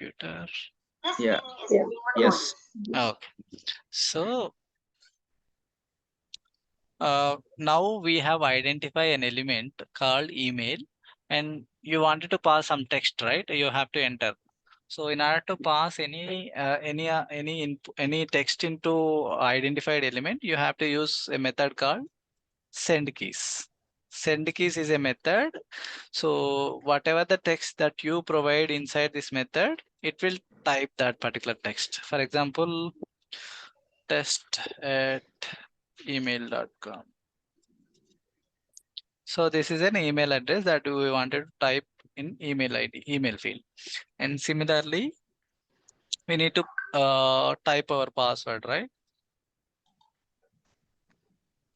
computer. Yeah. Yeah. Yes. Okay. So now we have identified an element called email, and you wanted to pass some text, right? You have to enter. So in order to pass any text into identified element, you have to use a method called send keys. Send keys is a method. So whatever the text that you provide inside this method, it will type that particular text. For example, test@email.com. So this is an email address that we wanted to type in email ID, email field. And similarly, we need to type our password, right?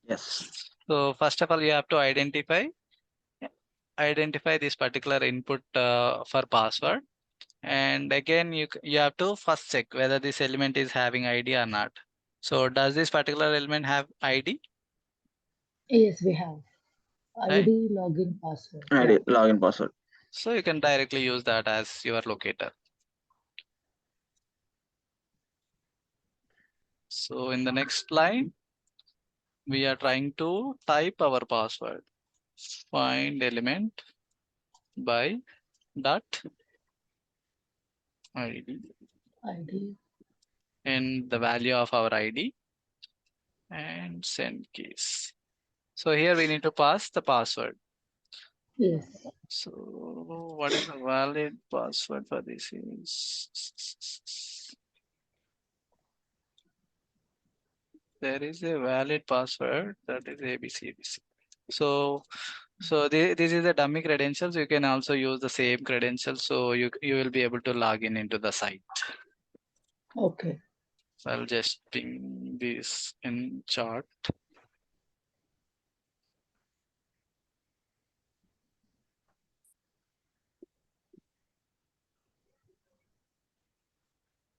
Yes. So first of all, you have to identify this particular input for password. And again, you have to first check whether this element is having ID or not. So does this particular element have ID, Yes, we have right? ID, login, password. Yeah. ID, login password. So you can directly use that as your locator. So in the next line, we are trying to type our password. Find element by dot ID ID. and the value of our ID and send keys. So here we need to pass the password. Yes. So what is the valid password for this is there is a valid password that is ABC. So this is a dummy credentials. You can also use the same credentials. So you will be able to log in into the site. Okay. So I'll just ping this in chart.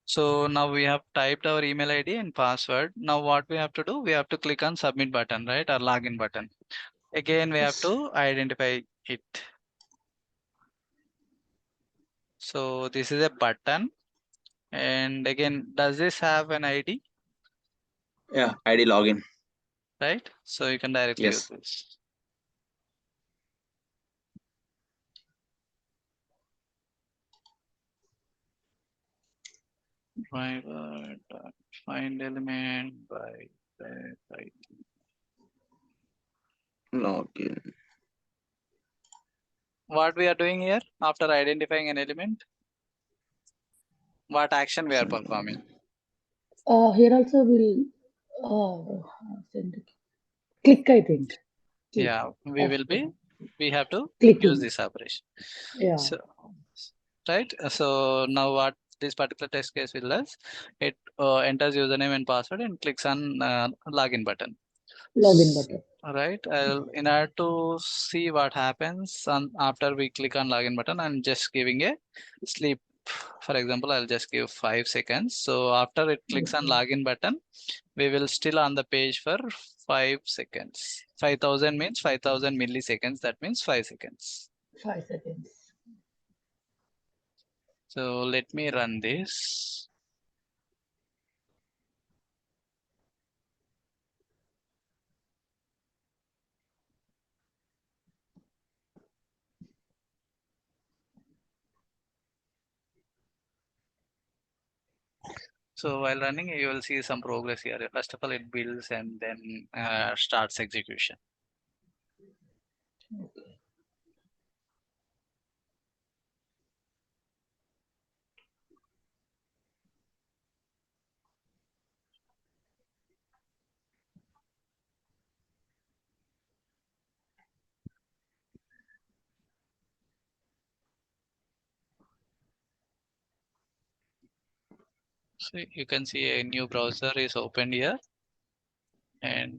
So now we have typed our email ID and password. Now what we have to do, we have to click on submit button, right? Or login button. Again, we have to identify it. So this is a button. And again, does this have an ID, Yeah. ID login. right? So you can directly use Yes. this. Driver dot find element by that ID. Login. What we are doing here after identifying an element, what action we are performing? Here also we'll send it. Click, I think. Click. Yeah, F- we have to use Clicking. this operation. Yeah. So, right. So now what this particular test case will does, it enters username and password and clicks on login button. Login button. Right. In order to see what happens after we click on login button, I'm just giving a sleep. For example, I'll just give 5 seconds. So after it clicks on Okay. login button, we will still on the page for 5 seconds. 5000 means 5000 milliseconds. That means 5 seconds. 5 seconds. So let me run this. So while running, you will see some progress here. First of all, it builds and then starts execution. Okay. So you can see a new browser is opened here, and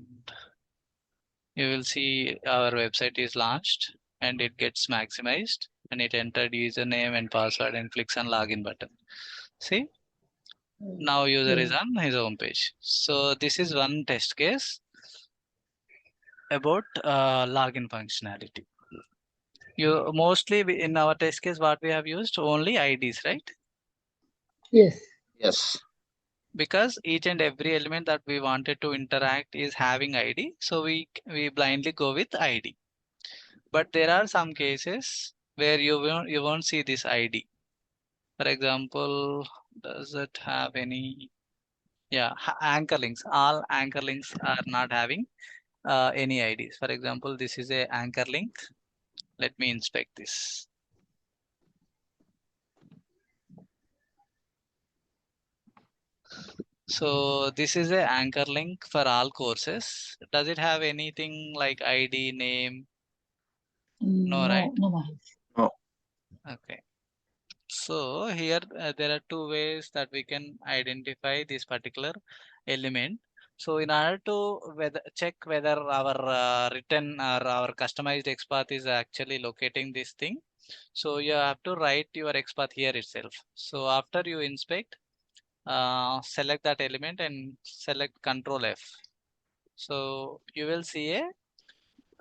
you will see our website is launched and it gets maximized, and it entered username and password and clicks on login button. See, now user is Yeah. on his home page. So this is one test case about login functionality. You mostly in our test case, what we have used only IDs, right? Yes. Yes. Because each and every element that we wanted to interact is having ID, so we blindly go with ID. But there are some cases where you won't see this ID. For example, does it have any? Yeah, anchor links. All anchor links are not having any IDs. For example, this is a anchor link. Let me inspect this. So this is a anchor link for all courses. Does it have anything like ID, name? No, right? No, Mahesh. No. Okay. So here there are two ways that we can identify this particular element. So in order to check whether our written or our customized XPath is actually locating this thing, so you have to write your XPath here itself. So after you inspect, select that element and select Control F. So you will see a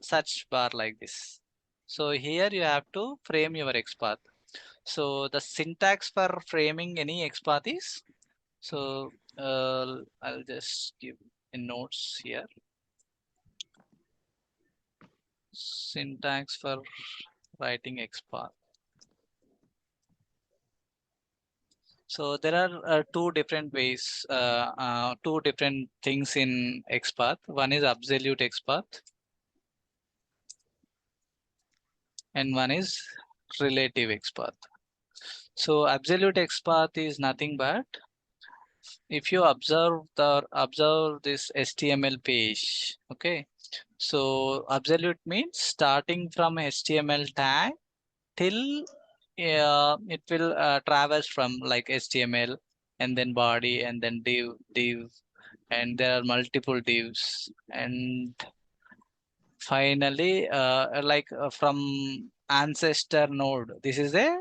search bar like this. So here you have to frame your XPath. So the syntax for framing any XPath is, so I'll just give in notes here. Syntax for writing XPath. So there are two different ways, two different things in XPath. One is absolute XPath and one is relative XPath. So absolute XPath is nothing but if you observe this HTML page, okay. So absolute means starting from HTML tag till it will traverse from like HTML and then body and then div, and there are multiple divs, and finally from ancestor node. This is a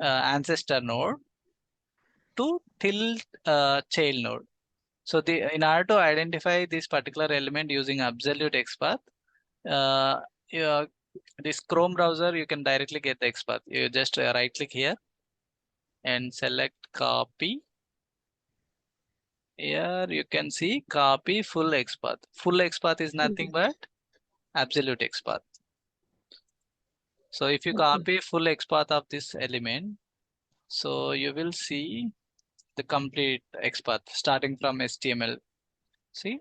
ancestor node to till child node. So in order to identify this particular element using absolute XPath, uh, yeah, this Chrome browser, you can directly get the XPath. You just right click here and select copy. Here you can see copy full XPath. Full XPath is nothing but absolute XPath. So if you Okay. copy full XPath of this element, so you will see the complete XPath starting from HTML. See,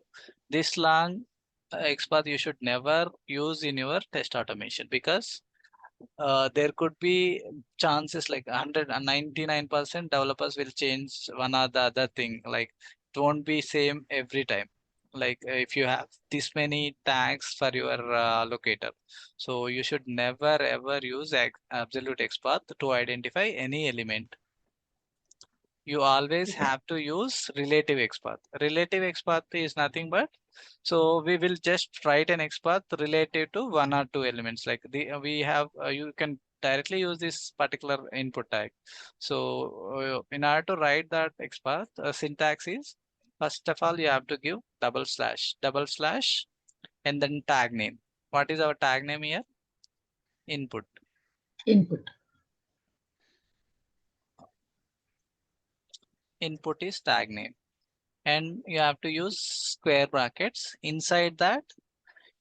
this long XPath you should never use in your test automation, because there could be chances like 199% developers will change one or the other thing. Like it won't be same every time. Like if you have this many tags for your locator, so you should never ever use absolute XPath to identify any element. You always Okay. have to use relative XPath. Relative XPath is nothing but, so we will just write an XPath relative to one or two elements. Like we have, you can directly use this particular input tag. So in order to write that XPath, syntax is, first of all, you have to give double slash, and then tag name. What is our tag name here? Input. Input. Input is tag name. And you have to use square brackets. Inside that,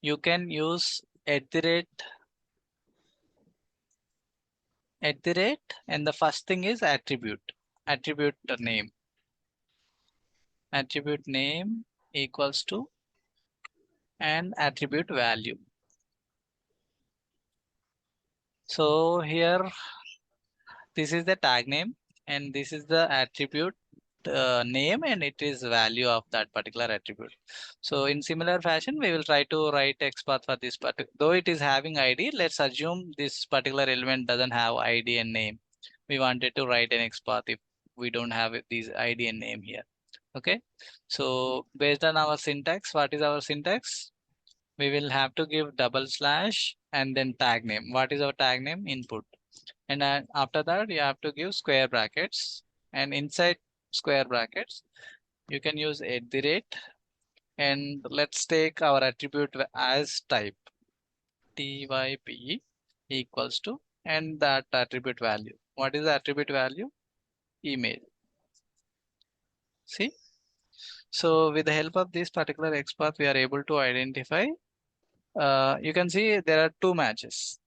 you can use at the rate, and the first thing is attribute name. Attribute name equals to and attribute value. So here, this is the tag name and this is the attribute name, and it is value of that particular attribute. So in similar fashion, we will try to write XPath for this particular, though it is having ID. Let's assume this particular element doesn't have ID and name. We wanted to write an XPath if we don't have these ID and name here. Okay. So based on our syntax, what is our syntax? We will have to give double slash and then tag name. What is our tag name? Input. And after that, you have to give square brackets, and inside square brackets, you can use at the rate, and let's take our attribute as type typ equals to, and that attribute value. What is the attribute value? Email. See? So with the help of this particular XPath, we are able to identify. You can see there are two matches.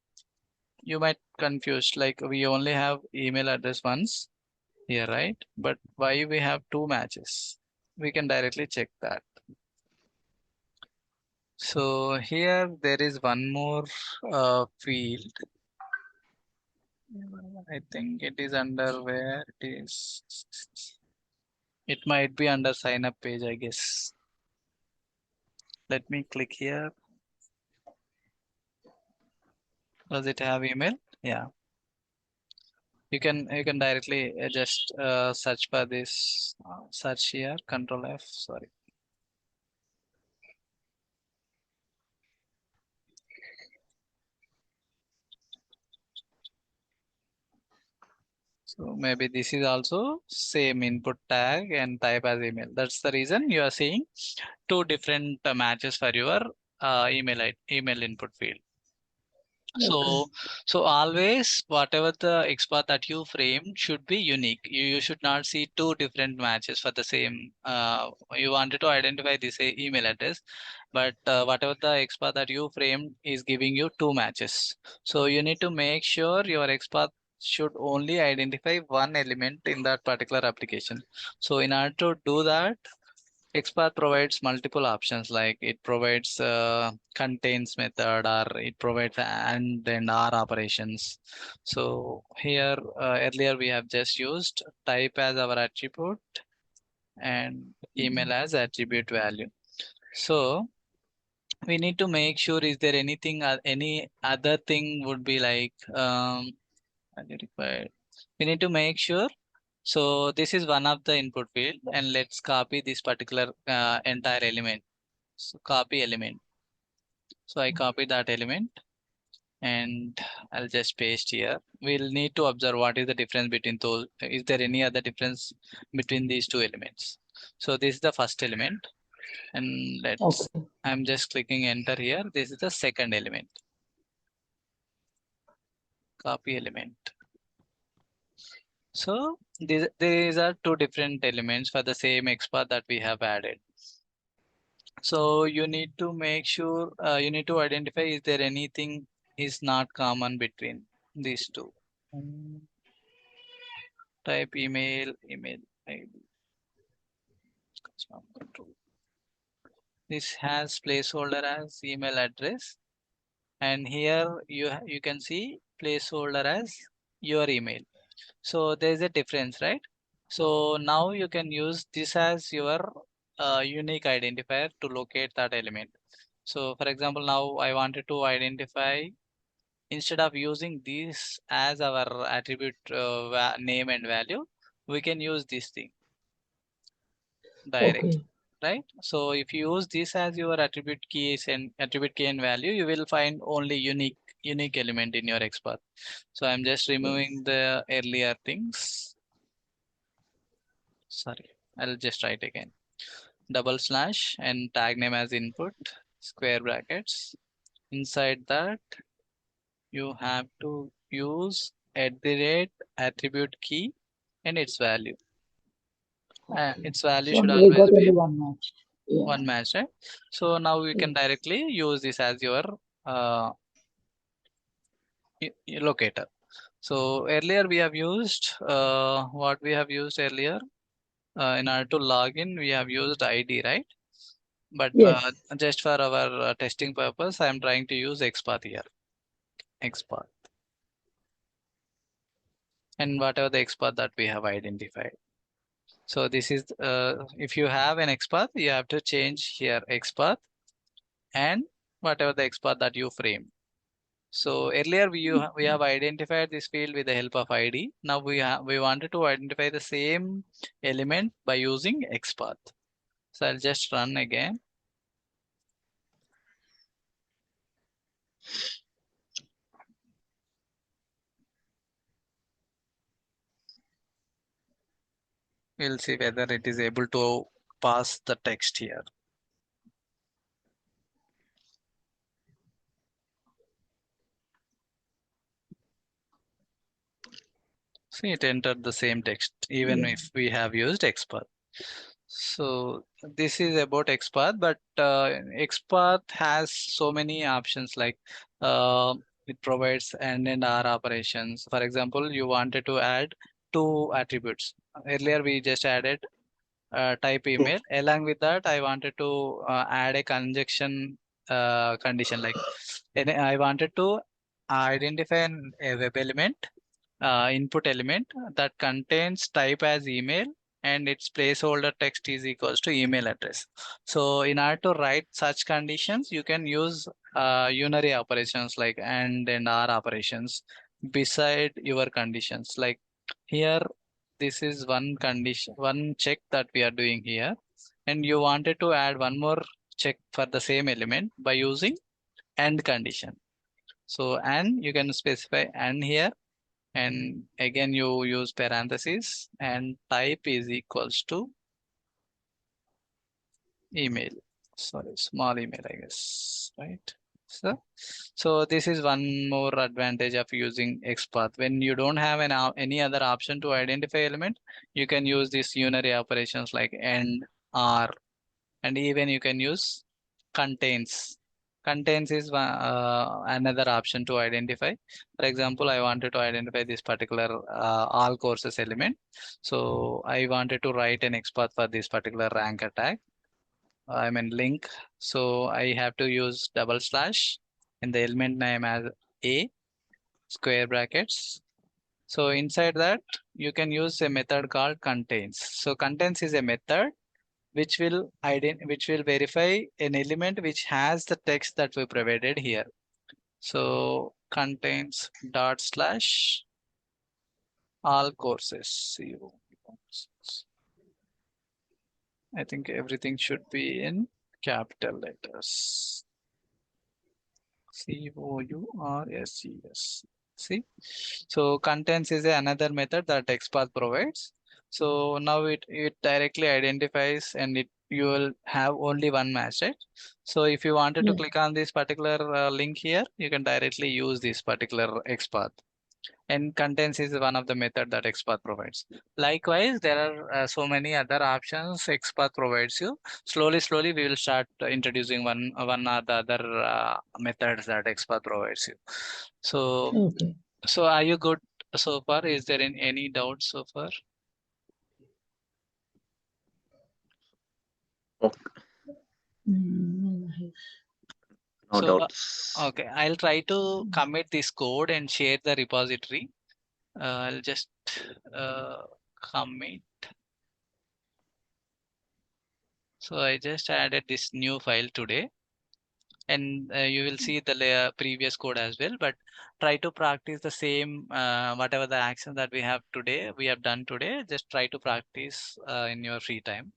You might confused, like we only have email address once here, right? But why we have two matches? We can directly check that. So here there is one more field. I think it is under where it is. It might be under sign up page, I guess. Let me click here. Does it have email? Yeah. You can directly just search for this. Search here. Control F. Sorry. So maybe this is also same input tag and type as email. That's the reason you are seeing two different matches for your email input field. So, so always whatever the XPath that you framed should be unique. You should not see two different matches for the same. You wanted to identify this email address, but whatever the XPath that you framed is giving you two matches. So you need to make sure your XPath should only identify one element in that particular application. So in order to do that, XPath provides multiple options, like it provides contains method, or it provides and R operations. So here earlier we have just used type as our attribute and email as attribute value. So we need to make sure, is there anything any other thing would be like required. We need to make sure. So this is one of the input field, and let's copy this particular entire element. So copy element. So I copy that element and I'll just paste here. We'll need to observe what is the difference between those. Is there any other difference between these two elements? So this is the first element, and I'm just clicking enter here. This is the second element. Copy element. So these are two different elements for the same XPath that we have added. So you need to make sure, you need to identify, is there anything is not common between these two. Type email ID. This has placeholder as email address, and here you can see placeholder as your email. So there is a difference, right? So now you can use this as your unique identifier to locate that element. So for example, now I wanted to identify, instead of using this as our attribute name and value, we can use this thing direct, right? So if you use this as your attribute keys and attribute key and value, you will find only unique element in your XPath. So I'm just removing the earlier things. Sorry, I'll just write again. Double slash and tag name as input, square brackets. Inside that, you have to use attribute key and its value. Its value should we got always be only one match. Yeah. one match, right? So now we can directly use this as your locator. So earlier we have used what we have used earlier in order to log in, we have used ID, right? But just for our testing purpose, I am trying to use XPath here. XPath. And whatever the XPath that we have identified. So this is, if you have an XPath, you have to change here XPath and whatever the XPath that you frame. So earlier we have identified this field with the help of ID. Now we wanted to identify the same element by using XPath. So I'll just run again. We'll see whether it is able to pass the text here. See, it entered the same text even if we have used XPath. So this is about XPath, but XPath has so many options like it provides and R operations. For example, you wanted to add two attributes. Earlier we just added type email. Along with that, I wanted to add a conjunction condition like I wanted to identify a web element input element that contains type as email and its placeholder text is equals to email address. So in order to write such conditions, you can use unary operations like and R operations beside your conditions. Like here, this is one condition, one check that we are doing here. And you wanted to add one more check for the same element by using AND condition. So and you can specify AND here, and again you use parentheses and type is equals to email, sorry, small email, I guess, right? So this is one more advantage of using XPath. When you don't have any other option to identify element, you can use these unary operations like AND, R, and even you can use contains. Contains is another option to identify. For example, I wanted to identify this particular all courses element. So I wanted to write an XPath for this particular rank attack. I mean link. So I have to use double slash and the element name as A, square brackets. So inside that you can use a method called contains. So contains is a method which will verify an element which has the text that we provided here. So contains dot slash all courses. I think everything should be in capital letters. COURSES. See, so contents is another method that XPath provides. So now it directly identifies and you will have only one match, right? So if you wanted to Yeah. click on this particular link here, you can directly use this particular XPath. And contents is one of the method that XPath provides. Likewise, there are so many other options XPath provides you. Slowly, we will start introducing one or the other methods that XPath provides you. So, Okay. so are you good so far? Is there any doubts so far? Okay. No, No So, doubts. okay, I'll try to commit this code and share the repository. I'll just commit. So I just added this new file today, and you will see the previous code as well, but try to practice the same whatever the action that we have done today, just try to practice in your free time.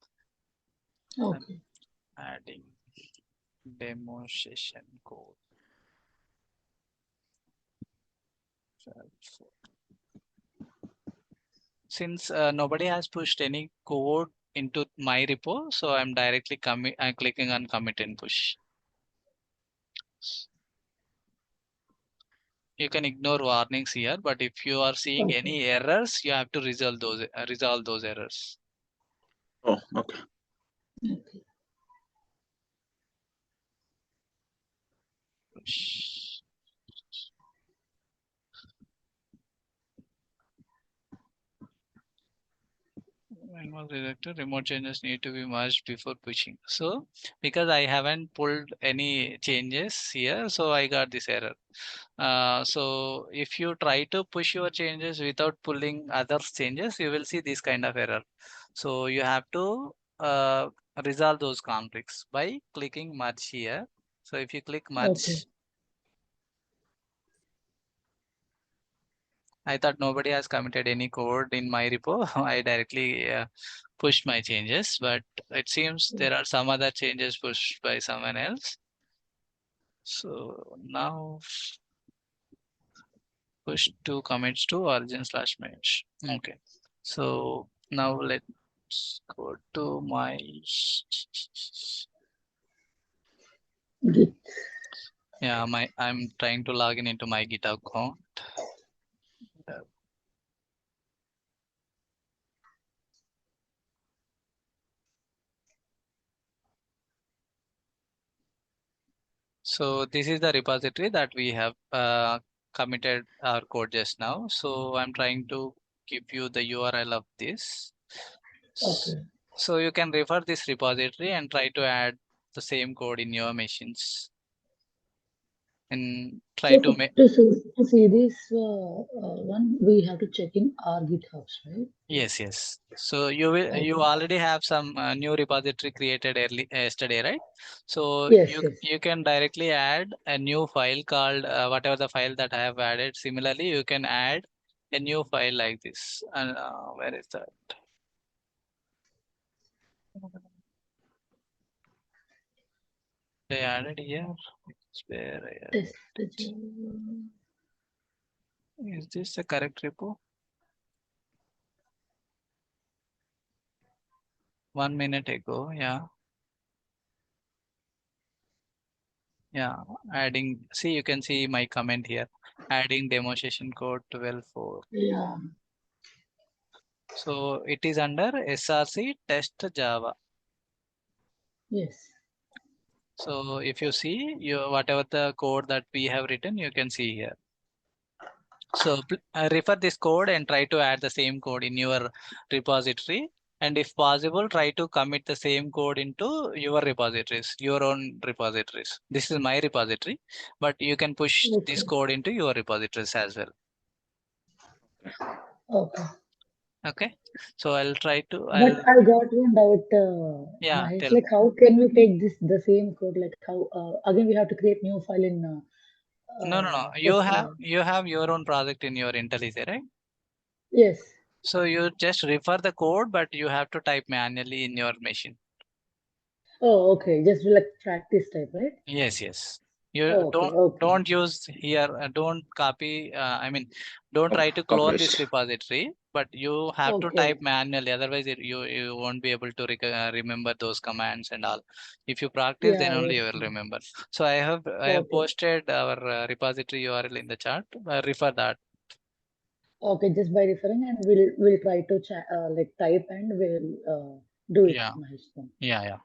I'm okay. adding demo session code. Since nobody has pushed any code into my repo, so I'm clicking on commit and push. You can ignore warnings here, but if you are seeing Okay. any errors, you have to resolve those errors. Oh, okay. Okay. When was rejected, remote changes need to be merged before pushing. So because I haven't pulled any changes here, so I got this error. So if you try to push your changes without pulling other changes, you will see this kind of error. So you have to resolve those conflicts by clicking merge here. So if you click merge, Okay. I thought nobody has committed any code in my repo. I directly pushed my changes, but it seems there are some other changes pushed by someone else. So now push two commits to origin/mesh. Okay. So now let's go to my Git. yeah, I'm trying to log in into my GitHub account. So this is the repository that we have committed our code just now. So I'm trying to give you the URL of this. Okay. So you can refer this repository and try to add the same code in your machines. And try So to make. to see this one, we have to check in our GitHubs, right? Yes. So you already have some new repository created yesterday, right? So Yes, you yes. you can directly add a new file called whatever the file that I have added. Similarly, you can add a new file like this. And where is that? They added here. It's where I added Test it. Is this the correct repo? 1 minute ago, yeah. Adding, see, you can see my comment here, adding demo session code 12.4. Yeah. So it is under SRC test Java. Yes. So if you see whatever the code that we have written, you can see here. So refer this code and try to add the same code in your repository. And if possible, try to commit the same code into your repositories, your own repositories. This is my repository, but you can push this Okay. code into your repositories as well. Okay. Okay. So I'll try to, But I got one doubt, yeah, Mahesh. tell Like, me. how can we take the same code? Like, how again we have to create new file in No. test. You have your own project in your IntelliJ, right? Yes. So you just refer the code, but you have to type manually in your machine. Oh, okay. Just like practice type, right? Yes. You Oh, okay. Okay. don't use here. Don't copy. I mean, don't try to clone this Publish. repository, but you have to Okay. type manually. Otherwise, you won't be able to remember those commands and all. If you practice, then Yeah. only you Yes. will remember. So I have Okay. posted our repository URL in the chat. Refer that. Okay. Just by referring, and we'll try to like type and we'll do it, Yeah. Mahesh. Then. Yeah.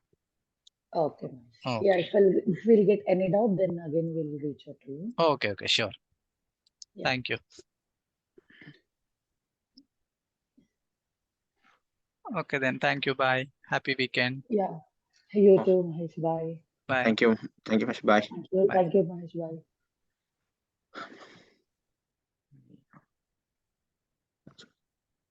Okay, Mahesh. Yeah. Okay. If we'll get any doubt, then again we'll reach out to you. Okay. Sure. Yeah. Thank you. Okay, then. Thank you. Bye. Happy weekend. Yeah. You Oh, too, Mahesh. Bye. Bye. thank you. Thank you, Mahesh. Bye. Thank you. Bye. Thank you, Mahesh. Bye.